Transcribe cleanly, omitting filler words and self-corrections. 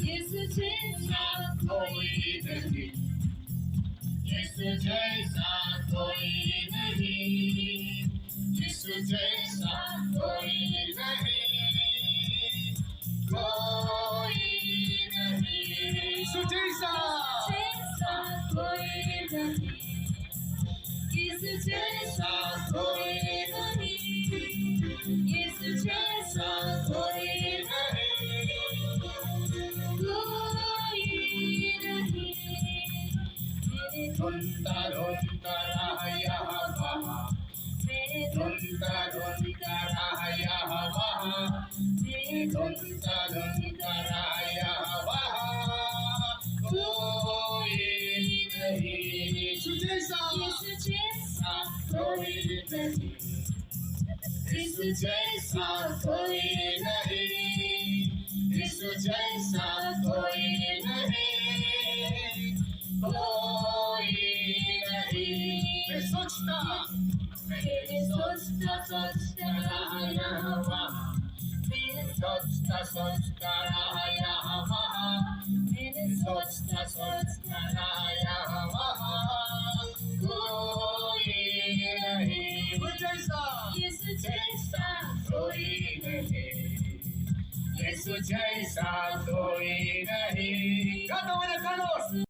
यीशु जैसा कोई नहीं, यीशु जैसा कोई नहीं, यीशु जैसा कोई नहीं, कोई नहीं, यीशु जैसा कोई नहीं, यीशु जैसा कोई नहीं, यीशु जैसा कोई नहीं, ढूंढता ढूंढता रहा यहाँ वहाँ, ढूंढता ढूंढता रहा यहाँ वहाँ, ढूंढता ढूंढता रहा यहाँ वहाँ, कोई नहीं, यीशु जैसा कोई नहीं, यीशु जैसा कोई नहीं, यीशु जैसा कोई नहीं, कोई नहीं। मैं सोचता सोचता रहा यहाँ वहाँ, सोचता रहा यहाँ वहाँ, सोचता रहा यहाँ वहाँ, कोई नहीं, यीशु जैसा कोई नहीं, यीशु जैसा कोई नहीं।